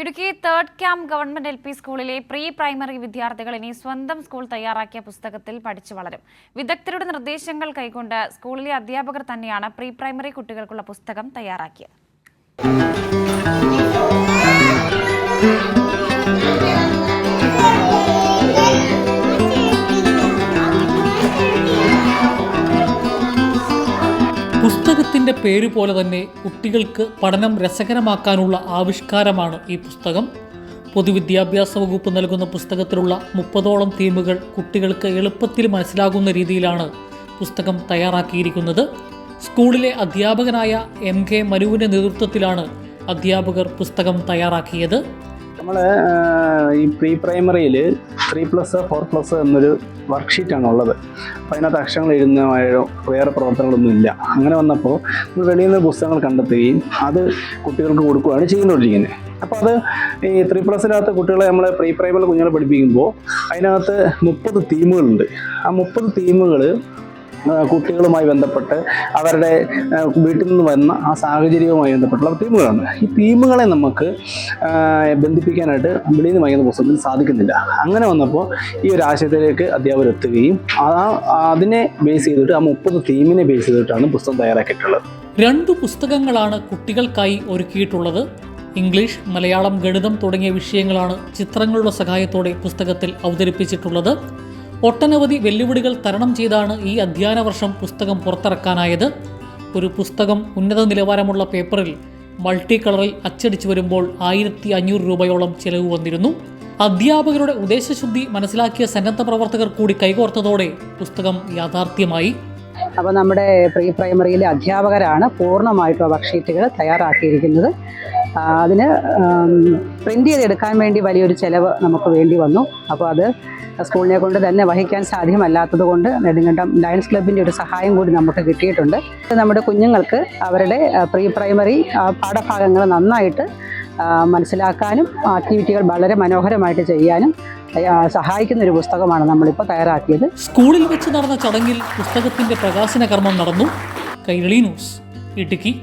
Idukki third camp government LP സ്കൂളിലെ pre primary വിദ്യാർത്ഥികൾ ഇനി സ്വന്തം സ്കൂൾ തയ്യാറാക്കിയ പുസ്തകത്തിൽ പഠിച്ചു വളരും. വിദഗ്ധരുടെ നിർദ്ദേശങ്ങൾ കൈക്കൊണ്ട് സ്കൂളിലെ അധ്യാപകർ തന്നെയാണ് പ്രീ പ്രൈമറി കുട്ടികൾക്കുള്ള പുസ്തകം തയ്യാറാക്കിയത്. പുസ്തകത്തിൻ്റെ പേര് പോലെ തന്നെ കുട്ടികൾക്ക് പഠനം രസകരമാക്കാനുള്ള ആവിഷ്കാരമാണ് ഈ പുസ്തകം. പൊതുവിദ്യാഭ്യാസ വകുപ്പ് നൽകുന്ന പുസ്തകത്തിലുള്ള 30ഓളം തീമുകൾ കുട്ടികൾക്ക് എളുപ്പത്തിൽ മനസ്സിലാകുന്ന രീതിയിലാണ് പുസ്തകം തയ്യാറാക്കിയിരിക്കുന്നത്. സ്കൂളിലെ അധ്യാപകനായ MK മനുവിൻ്റെ നേതൃത്വത്തിലാണ് അധ്യാപകർ പുസ്തകം തയ്യാറാക്കിയത്. നമ്മൾ ഈ പ്രീ പ്രൈമറിയിൽ 3+, 4+ എന്നൊരു വർക്ക്ഷീറ്റാണ് ഉള്ളത്. അപ്പോൾ അതിനകത്ത് അക്ഷരങ്ങൾ എഴുതുന്നതായോ വേറെ പ്രവർത്തനങ്ങളൊന്നും ഇല്ല. അങ്ങനെ വന്നപ്പോൾ നമ്മൾ വെളിയിൽ നിന്ന് പുസ്തകങ്ങൾ കണ്ടെത്തുകയും അത് കുട്ടികൾക്ക് കൊടുക്കുകയാണ് ചെയ്തുകൊണ്ടിരിക്കുന്നത്. അപ്പോൾ അത് ഈ 3+-നകത്ത് കുട്ടികളെ നമ്മൾ പ്രീ പ്രൈമറി കുഞ്ഞുങ്ങളെ പഠിപ്പിക്കുമ്പോൾ അതിനകത്ത് 30 തീമുകളുണ്ട്. ആ 30 തീമുകൾ കുട്ടികളുമായി ബന്ധപ്പെട്ട് അവരുടെ വീട്ടിൽ നിന്ന് വന്ന ആ സാഹചര്യവുമായി ബന്ധപ്പെട്ടുള്ള തീമുകളാണ്. ഈ തീമുകളെ നമുക്ക് ബന്ധിപ്പിക്കാനായിട്ട് വെളിയിൽ നിന്ന് വാങ്ങിക്കുന്ന പുസ്തകത്തിൽ സാധിക്കുന്നില്ല. അങ്ങനെ വന്നപ്പോൾ ഈ ഒരു ആശയത്തിലേക്ക് അധ്യാപകർ എത്തുകയും അതിനെ ബേസ് ചെയ്തിട്ട് ആ 30 തീമിനെ ബേസ് ചെയ്തിട്ടാണ് പുസ്തകം തയ്യാറാക്കിയിട്ടുള്ളത്. 2 പുസ്തകങ്ങളാണ് കുട്ടികൾക്കായി ഒരുക്കിയിട്ടുള്ളത്. ഇംഗ്ലീഷ്, മലയാളം, ഗണിതം തുടങ്ങിയ വിഷയങ്ങളാണ് ചിത്രങ്ങളുടെ സഹായത്തോടെ പുസ്തകത്തിൽ അവതരിപ്പിച്ചിട്ടുള്ളത്. ഒട്ടനവധി വെല്ലുവിളികൾ തരണം ചെയ്താണ് ഈ അധ്യയന വർഷം പുസ്തകം പുറത്തിറക്കാനായത്. ഒരു പുസ്തകം ഉന്നത നിലവാരമുള്ള പേപ്പറിൽ മൾട്ടി കളറിൽ അച്ചടിച്ചു വരുമ്പോൾ 1500 രൂപയോളം ചിലവ് വന്നിരുന്നു. അധ്യാപകരുടെ ഉദ്ദേശശുദ്ധി മനസ്സിലാക്കിയ സന്നദ്ധ പ്രവർത്തകർ കൂടി കൈകോർത്തതോടെ പുസ്തകം യാഥാർത്ഥ്യമായി. അപ്പോൾ നമ്മുടെ പ്രീ പ്രൈമറിയിലെ അധ്യാപകരാണ് പൂർണ്ണമായിട്ടും വർക്ക്ഷീറ്റുകൾ തയ്യാറാക്കിയിരിക്കുന്നത്. അതിന് പ്രിൻ്റ് ചെയ്തെടുക്കാൻ വേണ്ടി വലിയൊരു ചിലവ് നമുക്ക് വേണ്ടി വന്നു. അപ്പോൾ അത് സ്കൂളിനെ കൊണ്ട് തന്നെ വഹിക്കാൻ സാധ്യമല്ലാത്തത് കൊണ്ട് നെടുങ്കണ്ടം ലയൺസ് ക്ലബിൻ്റെ ഒരു സഹായം കൂടി നമുക്ക് കിട്ടിയിട്ടുണ്ട്. നമ്മുടെ കുഞ്ഞുങ്ങൾക്ക് അവരുടെ പ്രീ പ്രൈമറി പാഠഭാഗങ്ങൾ നന്നായിട്ട് മനസ്സിലാക്കാനും ആക്ടിവിറ്റികൾ വളരെ മനോഹരമായിട്ട് ചെയ്യാനും സഹായിക്കുന്ന ഒരു പുസ്തകമാണ് നമ്മളിപ്പോൾ തയ്യാറാക്കിയത്. സ്കൂളിൽ വെച്ച് നടന്ന ചടങ്ങിൽ പുസ്തകത്തിൻ്റെ പ്രകാശന കർമ്മം നടന്നു. കൈരളി ന്യൂസ്, ഇടുക്കി.